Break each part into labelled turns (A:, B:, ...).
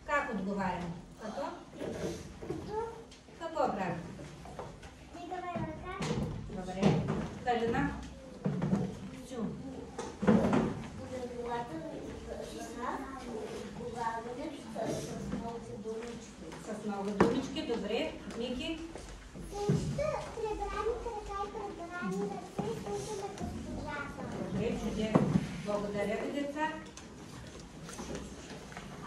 A: Как отговарям? Като? Какво правим? Добре. Калина? Чу. С много думички, добре. Мики? Добре, чудесно. Благодаря ви, деца.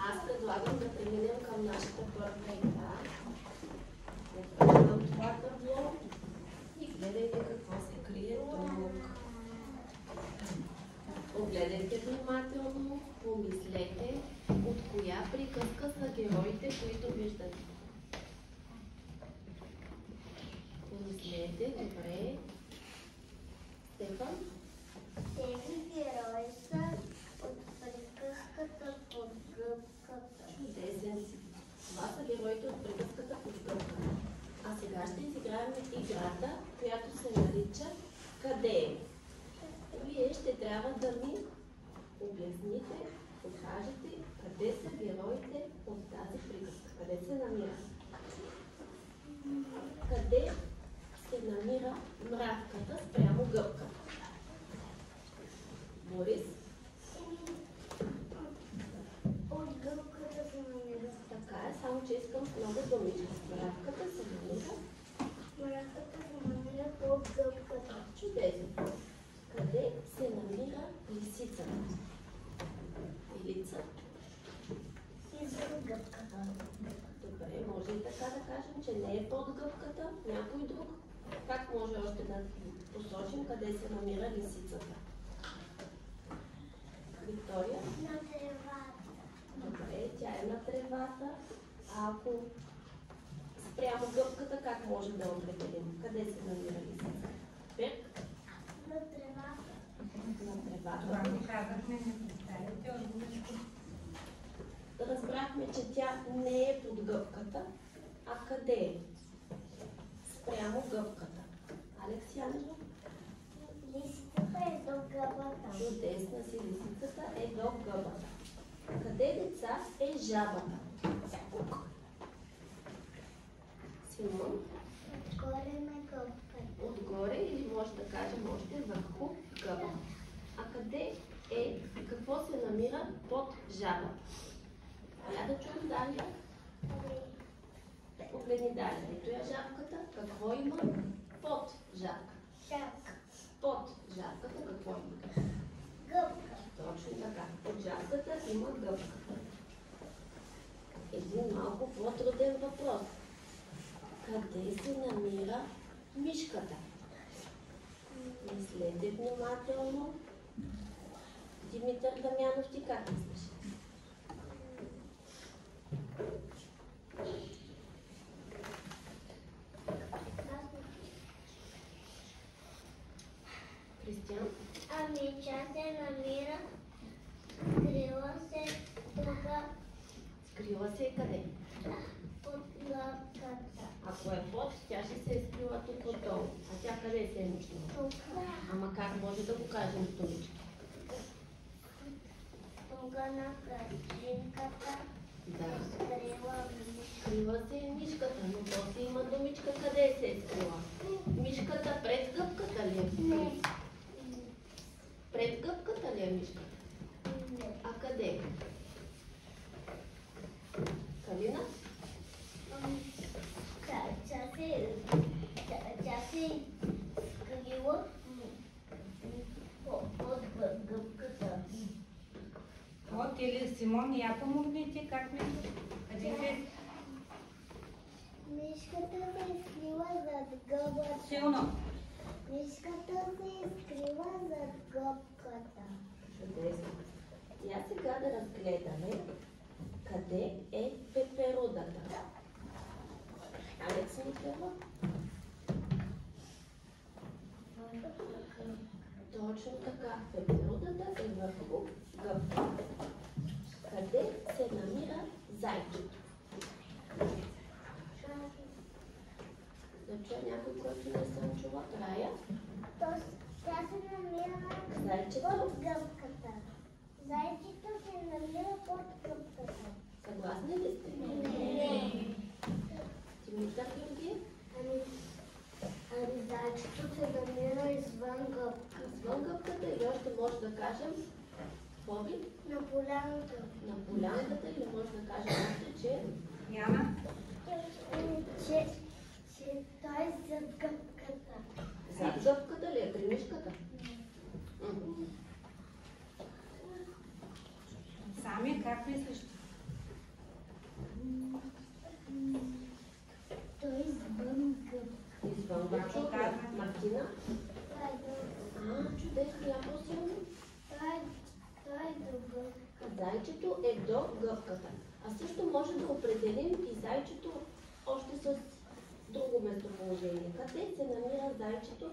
B: Аз предлагам да преминем към нашата първа игра. Отварям това табло и гледайте какво се крие тук. Огледайте внимателно, помислете от коя приказка са героите, които виждате. Помислете, добре. Стефан?
C: Тези герои са от приказката под гъбката.
B: Чудесен си. Това са героите от приказката под гъбката. А сега ще изиграем играта, която се нарича "Къде е?" Вие ще трябва да ми обясните, покажете къде са героите от тази приказка. Къде се намират? Къде се намира мравката спрямо гъбката? Борис?
C: От гъбката се намира.
B: Така е, само че искам много думички. Мравката се намира.
C: Мравката се намира под гъбката.
B: Чудесно. Къде се намира лисицата? Илица?
C: Извън гъбката.
B: Добре, може и така да кажем, че не е под гъбката. Някой друг? Как може още да посочим къде се намира лисицата? Виктория?
C: На тревата.
B: Добре, тя е на тревата. А ако спрямо гъбката, как може да определим? Къде се намира лисицата? Берг?
C: На тревата.
B: На тревата.
A: Това ми казахме, не представяте отговорите.
B: Разбрахме, че тя не е под гъбката, а къде е? Спрямо гъбката. Александра?
C: Лисицата е до гъбата.
B: Чудесна си, лисицата е до гъбата. Къде, деца, е жабата? Симон?
C: Отгоре на гъбката.
B: Отгоре или може да кажем още върху гъба. А къде е, какво се намира под жабата? Я да чуем Дария. Погледни Дария. Ето я жабката. Какво има под жабката?
C: Шапка.
B: Под жабката какво има?
C: Гъбка.
B: Точно така. Под жабката има гъбка. Един малко по-труден въпрос. Къде се намира мишката? Мислете внимателно. Димитър Дамянов, ти как мислиш? Кристиан?
C: Ами тя се намира, скрила се тук
B: Скрила се къде?
C: под гъбката.
B: Ако е под, тя ще се е скрила тук отдолу. А тя къде се е нощила?
C: Тук.
B: Ама как може да го кажем с думички?
C: Тук на картинката.
B: Да.
C: Скрила ми.
B: Скрила се е мишката, но после има думичка къде се е скрила. Мишката пред гъбката ли е?
C: Не.
B: Пред гъбката ли е мишката?
C: Не.
B: А къде? Калина?
C: Тя се скрила под гъбката.
A: От или Симон, я помогнете, как мислите? Къде се...
C: Мишката се е скрила зад гъбата.
A: Силно.
C: Мишката се е скрила зад гъбката.
B: Чудесно. Я сега да разгледаме къде е пеперудата. Алекс Михайлов? Точно така. Пеперудата е върху гъбката. Къде се намира зайчето? Да чуя някой, който не съм чула. Рая?
C: Тя се намира
B: Зайчето?
C: под гъбката. Зайчето под гъбката.
B: Съгласни ли сте?
C: Не.
B: Димитър Георгиев?
C: Ами зайчето се намира извън гъбката.
B: Извън гъбката или още може да кажем Боби?
C: На поляната.
B: На полянката или може да кажем още, че
A: Няма.
C: Че той е зад гъбката.
B: зад гъбката ли е при мишката?
A: Сами как мислиш?
C: Той е извън гъбката.
B: Извън гъбката. Мартина?
C: Това е до...
B: Чудесно, я по-силно.
C: Това е до гъбката.
B: Зайчето е до гъбката. А също може да определим и зайчето още с друго местоположение. Къде се намира зайчето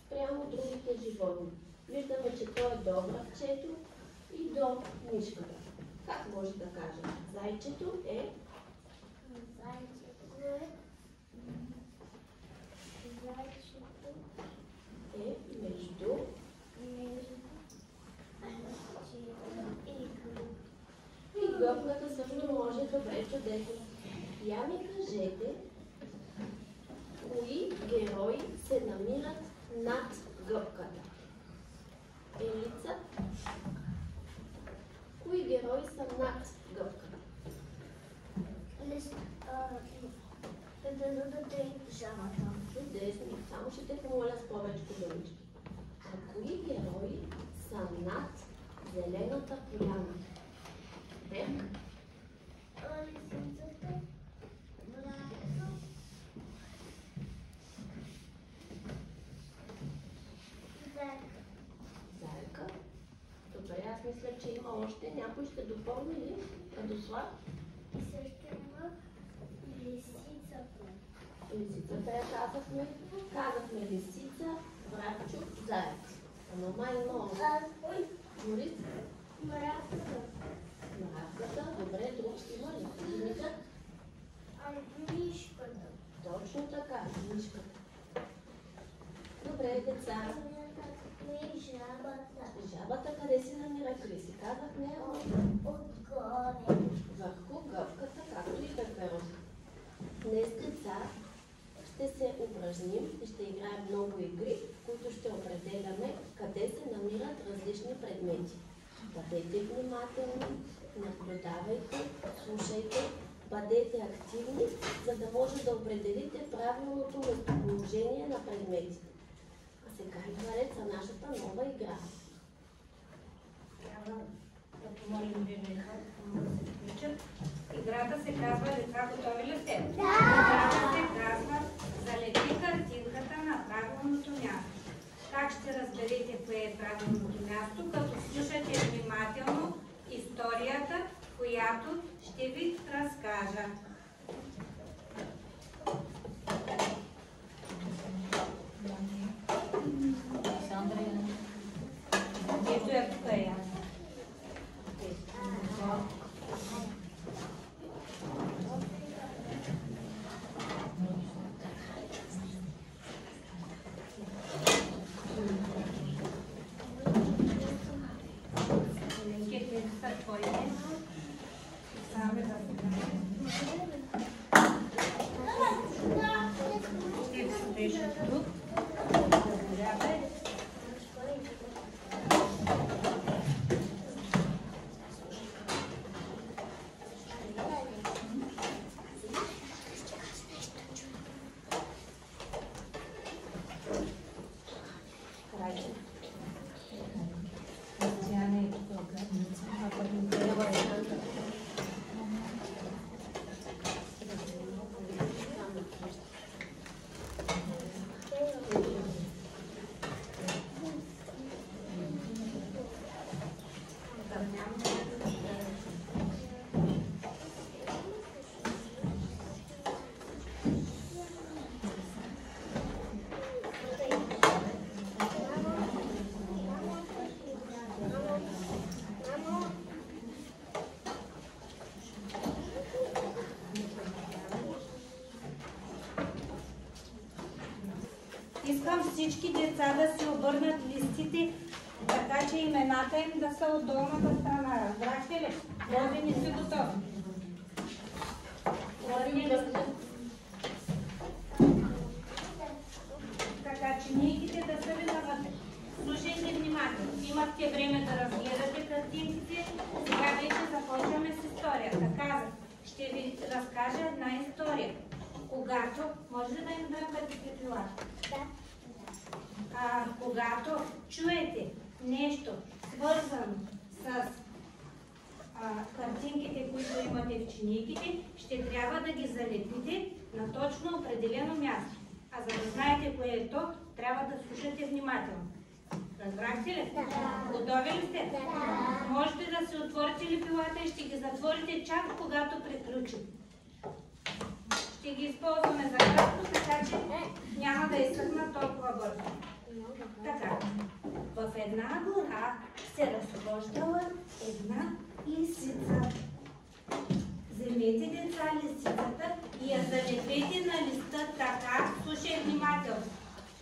B: спрямо другите животни? Виждаме, че той е до връвчето и до мишката. Как може да кажем? Зайчето е между и гъбката също може. Добре, чудесно. Я ми кажете, кои герои се намират над гъбката? Елица? Кои герои са над гъбката?
C: Пеперудата и жабата.
B: Чудесно. Само ще те помоля с повече думички. А кои герои са над зелената поляна?
C: Лисицата, мравето,
B: Зайка. Добре, аз мисля, че има още. Някой ще допълни ли? Радослав?
C: и също има лисицата.
B: Лисицата я казахме. Казахме лисица, врабчо, заяц. Ама май има още. Борис?
C: Мравката.
B: Мравката. Добре, друг има ли? Димитър?
C: Мишката.
B: Точно така, мишката. Добре, деца.
C: И жабата.
B: Жабата къде се намира, Криси? Казахме
C: Отгоре.
B: върху гъбката, както и пеперуда. Днес, деца, ще се упражним и ще играем много игри, в които ще определяме къде се намират различни предмети. Бъдете внимателни, наблюдавайте, слушайте, бъдете активни, за да може да определите правилното местоположение на предметите. А сега идва ред за нашата нова игра.
A: Трябва да помолим Венеха да се включат. Играта се казва "Деца, готови ли сте?" Играта се казва "Залепи картинката на правилното място". Как ще разберете кое е правилното място, като слушате внимателно историята, която ще ви разкажа. Ето е тук я. Искам всички деца да си обърнат листите, така че имената им да са от долната страна. Разбрахте ли? Боби, не си готов. Така, чинийките да са ви навътре. Слушайте внимателно. Имахте време да разгледате картинките. Сега вече започваме с историята. Казах, ще ви разкажа една история. Когато, може ли да им дам петипилата? Когато чуете нещо свързано с картинките, които имате в чинийките, ще трябва да ги залепите на точно определено място. А за да знаете кое е то, трябва да слушате внимателно. Разбрахте ли? Да. Готови ли сте? Да. Можете да си отворите лепилата и ще ги затворите чак когато приключим. Ще ги използваме за кратко, така че няма да изсъхнат толкова бързо. Така, в една гора се разхождала една лисица. Вземете, деца, лисицата и я залепете на листа така, слушай внимателно,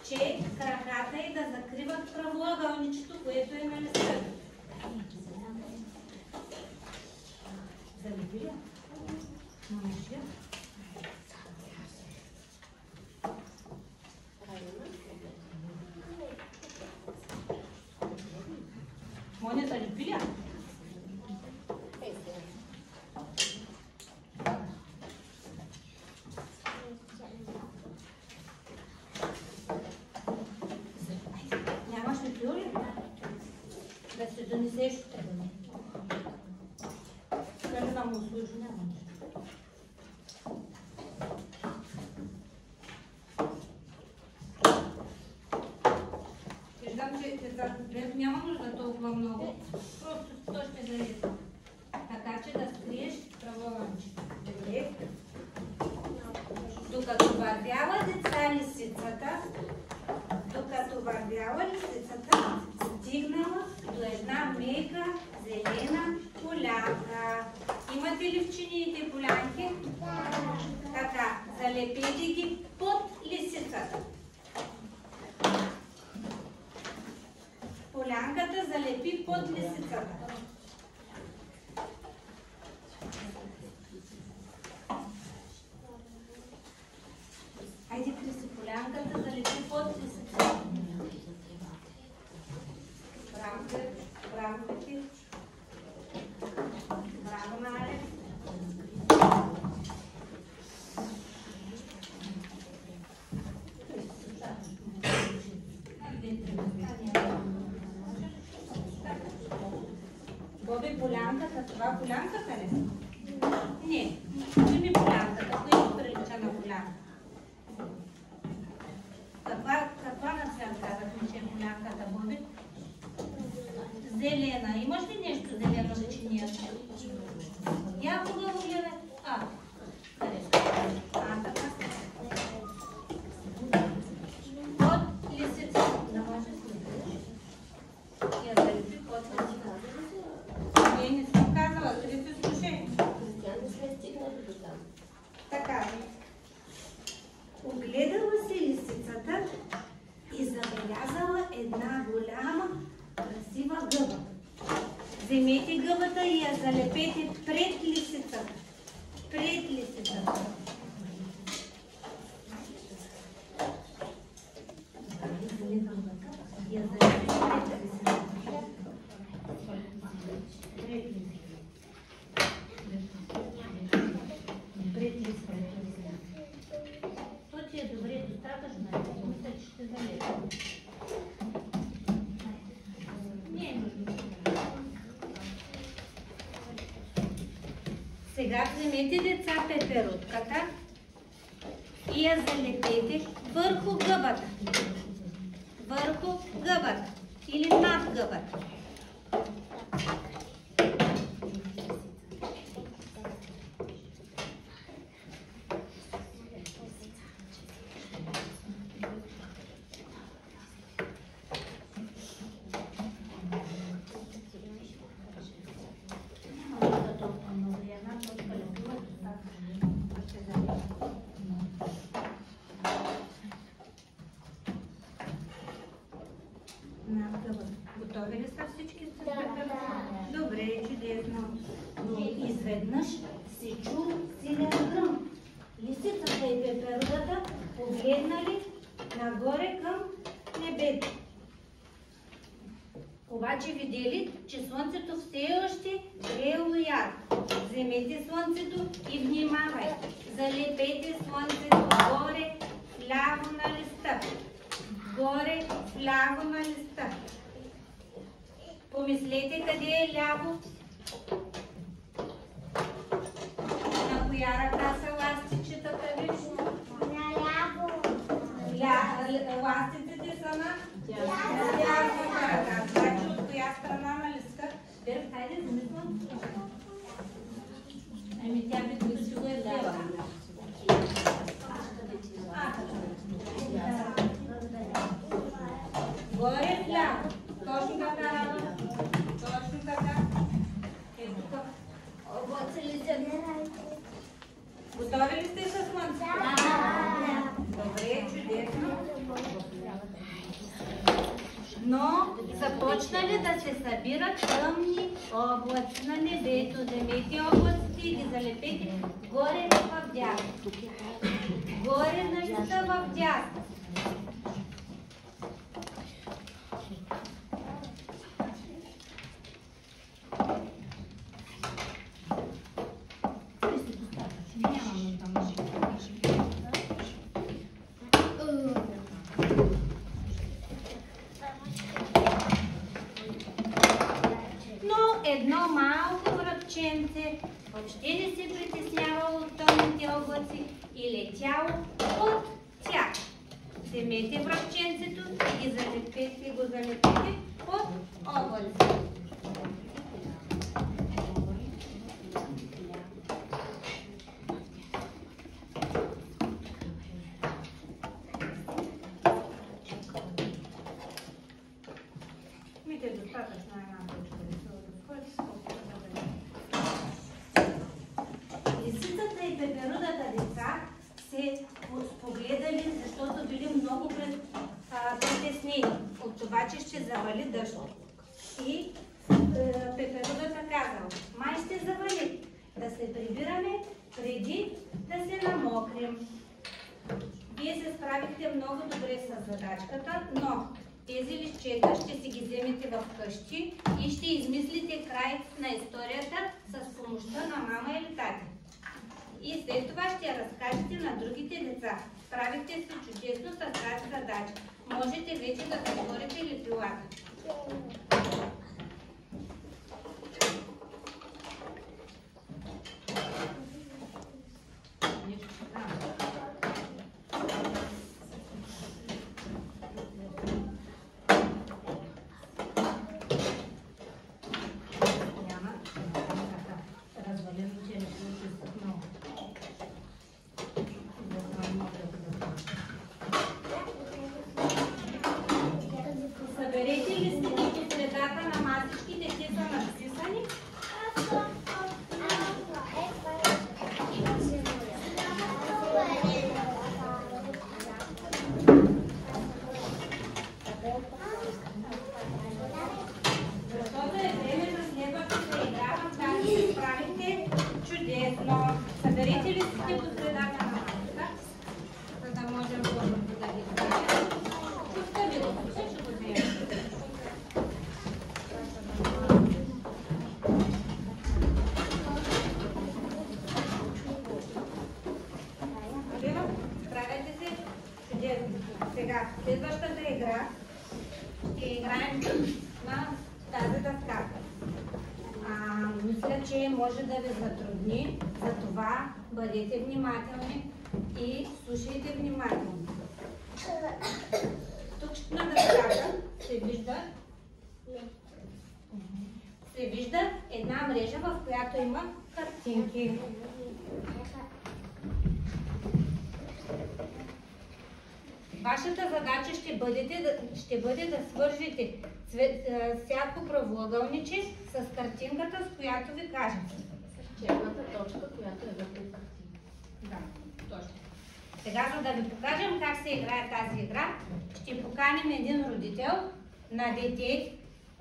A: че краката й да закриват правоъгълничето, което е на листа. Залепи ли? Можеш ли? Моня залепи ли? Нямаш ли пил ли? Да се донесеш от тебе. Кажи да му услужи, няма нищо. Виждам, че няма нужда толкова много. Просто то ще залезе. Така че да скриеш правоъгълничето. Добре. Докато вървяла деца лисицата, стигнала до една мека зелена полянка. Имате ли в чиниите полянки? Така, залепете ги под лисицата. Полянката залепи под лисицата. Хайде, Криси, полянката залепи под лисицата. Браво, Пети. Браво, Наля. Боби, полянката, това полянката ли? Не, не ми полянката, която прилича на полянка. Каква на цвят казахме, че е полянката, Боби? Зелена. Имаш ли нещо зелено в чинията? Я хубаво гледай. Къде са? Така. Под лисица. Да можеш ли? Я залепи под лисица. Вие не съм казала, дали се слушай. Така. Огледала се лисицата и забелязала една голяма красива гъба. Вземете гъбата и я залепете пред лисицата. Пред лисицата. Я залепете пред лисицата. Пред лисицата. То ти е добре, достатъчно. Мисля, че ще залепя. Сега вземете, деца, пеперутката и я залепете върху гъбата. Върху гъбата или над гъбата. Готови ли са всички? Да. Добре, чудесно. Но изведнъж се чу силен гръм. Лисицата и пеперудата погледнали нагоре към небето. Обаче видели, че слънцето все още греело ярко. Вземете слънцето и внимавайте. Залепете слънцето горе, вляво на листа. Горе, вляво на листа. Помислете къде е ляво. На коя ръка са ластичетата ви?
C: Наляво.
A: Ластиците са на дясната ръка. Значи от коя страна на листа? Берг, хайде, замислям. Ами тя би тук ще го е взела. Горе вляво. Точно така, Рада. Точно така. Ето тук. Облаци ли се? Готови ли сте с слънце?
C: Да.
A: Добре, чудесно. Но започнали да се събират тъмни облаци на небето. Вземете облаците и ги залепете горе в дясно. Горе на листа в дясно. Едно малко връбченце въобще не се притеснявало от тъмните облаци и летяло от тях. Вземете връбченцето и го залепете от облаци. Мите достатъчно една точка. Лисицата и пеперудата деца се погледали, защото били много притеснени от това, че ще завали дъжд. И пеперудата казала: май ще завали, да се прибираме преди да се намокрим. Вие се справихте много добре с задачката, но тези листчета ще си ги вземете в къщи и ще измислите край на историята с помощта на мама или тати. И след това ще я разкажете на другите деца. Справихте се чудесно с тази задача. Можете вече да затворите лепилата. Съберете листите по средата на масичките, те са написани. Защото е време за следващата игра, в която се справите чудесно. Съберете листите по средата на масичка, за да можем да ги справим. Постави го, ще го вземем. Справяйте се чудесно. Сега, следващата игра ще играем на тази дъска. Мисля, че може да ви затрудни, затова бъдете внимателни и слушайте внимателно. Тук на дъската се вижда една мрежа, в която има картинки. Вашата задача ще бъде да свържете всяко правоъгълниче с картинката, с която ви кажете.
B: Черната точка, която е върху картинка.
A: Да, точно. Сега, за да ви покажем как се играе тази игра, ще поканим един родител на дете,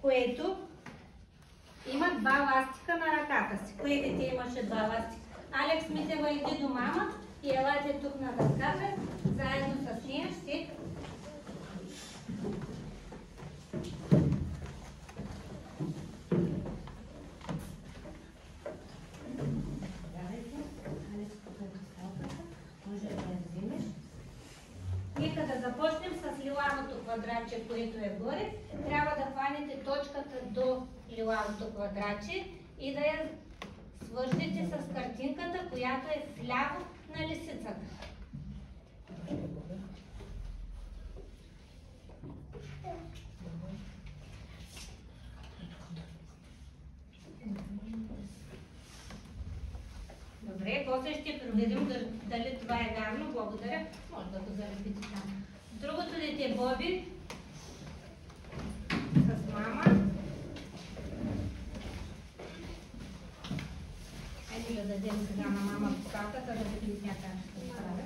A: което има два ластика на ръката. децата си. Кое дете имаше два ластика? Алекс Митева, иди до мама и елате тук на дъската. Заедно с нея ще... Нека да започнем с лилавото квадратче, което е горе. Трябва да хванете точката до лилавото квадратче и да я свържете с картинката, която е вляво на лисицата. Добре, после ще проверим дали това е вярно. Благодаря. Може да го залепите там. Другото дете Боби с мама. Хайде да дадем сега на мама покалката, да видим тя как ще се справя.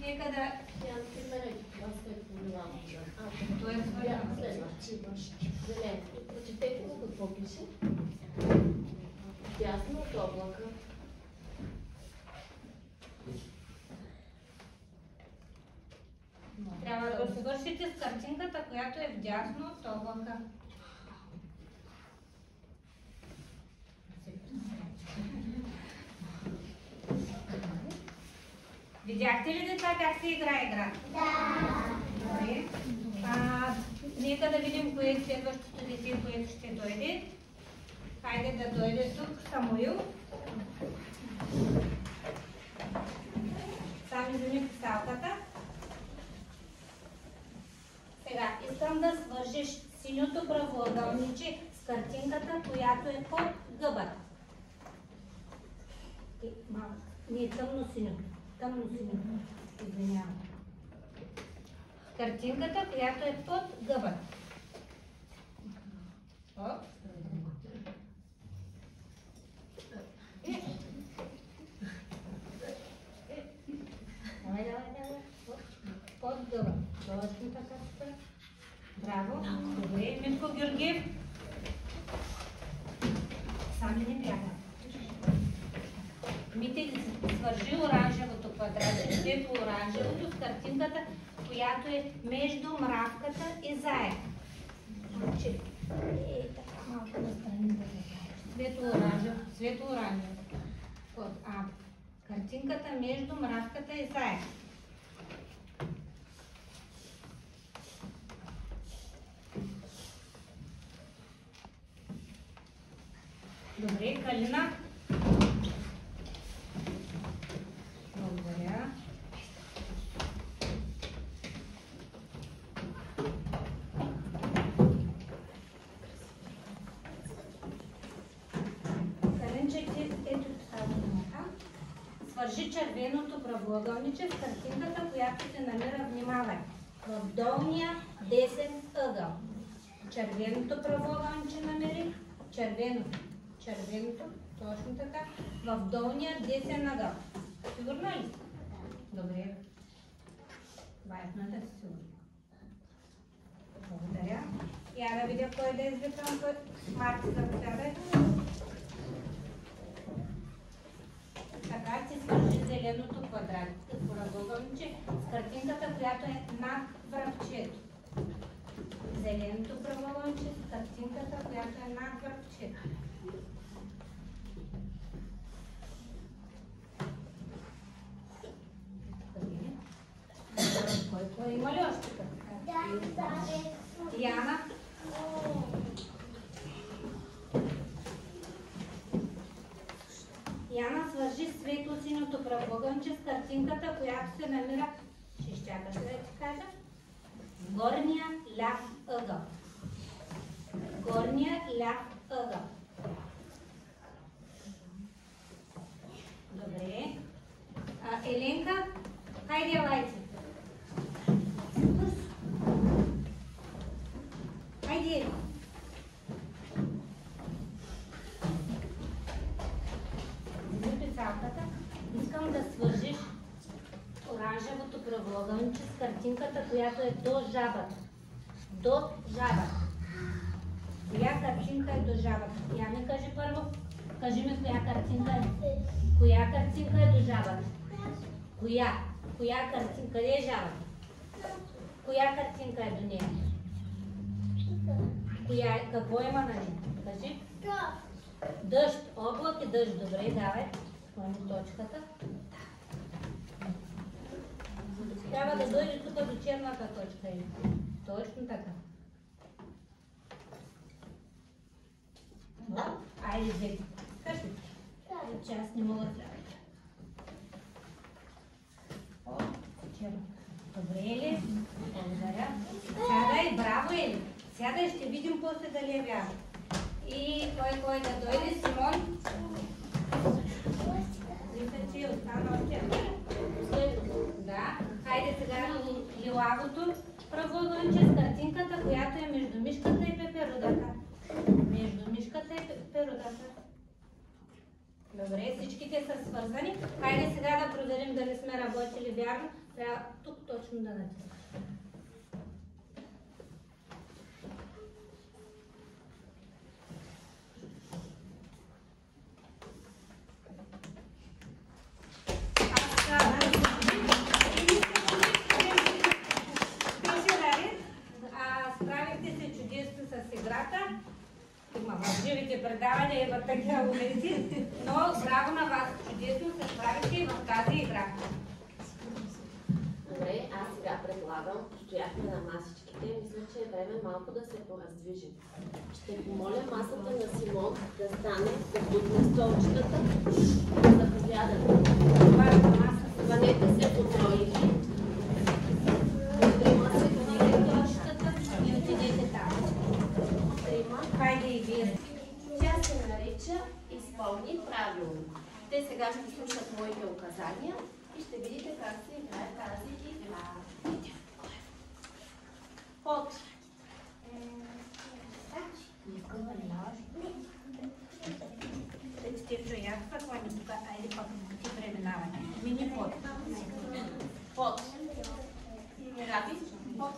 A: Нека да...
B: Тя, например, това стои по лилавото.
A: Това е своя.
B: Следващи. Зелен. Прочете какво пише. Дясно от облака.
A: Трябва да свършите с картинката, която е вдясно от облака. Видяхте ли деца как се играе играта? Да! Добре. Нека да видим кое е следващото дете, което ще дойде. Хайде да дойде тук Самуил. Сами вземи писалката. Сега искам да свържеш синьото правоъгълниче с картинката, която е под гъбата. Не, тъмно синьото. Тъмно синьото. Извинявам. Картинката, която е под гъбата. Под гъба. Точно така. Браво. Добре. Митко Георгиев. Сами не бяга. Мите свържи оранжевото квадратче, светло-оранжевото с картинката, която е между мравката и заек. Малко настрани да се светло-оранжево. Картинката между мравката и заек. Добре, Калина. Благодаря. Калинче, ето писалката. Свържи червеното правоъгълниче с картинката, която се намира, внимавай, в долния десен ъгъл. Червеното правоъгълниче намери, червеното, точно така, в долния десен ъгъл. Сигурна ли? Добре. Важната си сигурна. Благодаря. Я да видя кой да извикам, кой Марти заповядай. Така си свържи зеленото правоъгълниче с картинката, която е над връхчето. Зеленото правоъгълниче с картинката, която е над връхчето. Кой има ли още така? Да. Яна? Яна, свържи светло-синьото правоъгълниче с картинката, която се намира, ще изчакаш да ти кажа, в горния ляв ъгъл. Горния ляв ъгъл. Добре. Еленка, хайде елайте. Хайде. Вземи писалката. Искам да свържиш оранжевото правоъгълниче с картинката, която е до жабата. До жабата. Коя картинка е до жабата? Я ми кажи първо. Кажи ми коя картинка е. Коя картинка е до жабата? Коя? Коя картинка? Къде е жабата? Коя картинка е до нея? Коя? Какво има на нея? Кажи. Дъжд. Облак и дъжд. Добре, давай. Сложим точката. Трябва да дойде тук до черната точка. Точно така. Айде, взети. Кажи. Че аз не мога да. О, черно. Добре ли? Благодаря. Сядай, браво Ели. Сядай, ще видим после дали е вярно. И кой да дойде? Симон? Мисля, че е останал още. Да. Хайде сега лилавото правоъгълниче с картинката, която е между мишката и пеперудата. Между мишката и пеперудата. Добре, всичките са свързани. Хайде сега да проверим дали сме работили вярно. Трябва тук точно да натискам. Справихте се чудесно с играта. Има в живите предавания имат такива моменти, но браво на вас! Чудесно се справихте и в тази игра.
B: Добре, аз сега предлагам, стояхме на масичките, мисля, че е време малко да се пораздвижим. Ще помоля масата на Симон да стане, да бутне столчетата, да заповядат. Хванете се по тройки.
A: Хайде и вие.
B: Тя се нарича "Изпълни правилно". Те сега ще слушат моите указания и ще видите как се играе тази игра. Ход.
A: Стефчо, я какво тук? Айде пак ти преминавай. Мини ход.
B: Ход. Раби. Ход.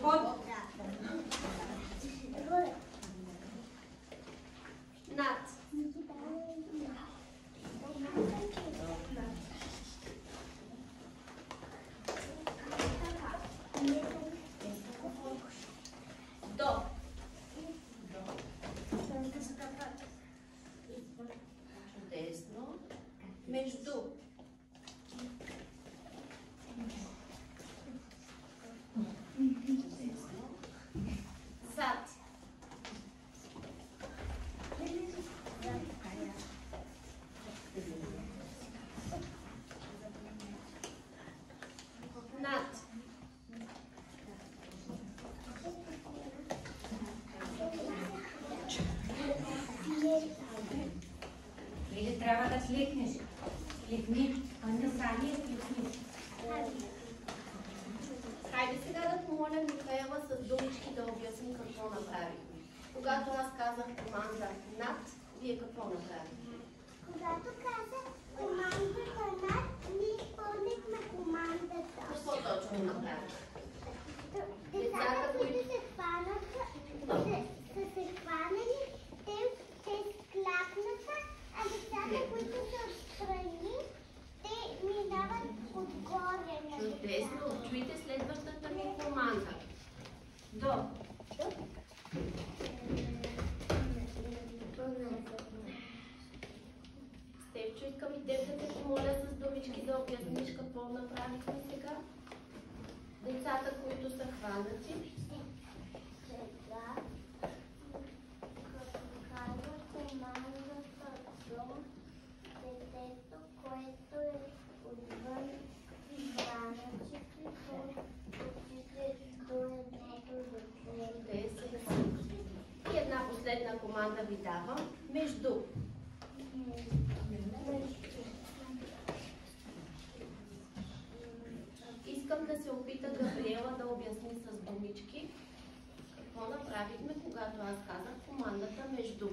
A: Ход.
B: Над. До. Чудесно. Между. Чудесно. Зад. Над.
A: Или трябва да сликнеш. Сликни, а не сами сликнеш.
B: Хайде сега да помоля Михаела с думички да обясним какво направихме. Когато аз казах команда над, вие какво направихте?
C: Когато казах командата над, ние изпълнихме командата.
B: Какво точно направихте?
C: Децата, които се хванаха, са се хванали, те склякнаха, а децата, които са отстрани, те минават отгоре.
B: Чудесно, чуйте следващата ми команда. До. Стефчо, искам и теб да те помоля с думички да обясниш какво направихме сега. Децата, които са хванати.
C: Сега, като казва командата до, детето, което е отвън границите, отиде до едното дете.
B: И една последна команда ви давам. Между. Искам да се опита Габриела да обясни с думички какво направихме, когато аз казах командата между.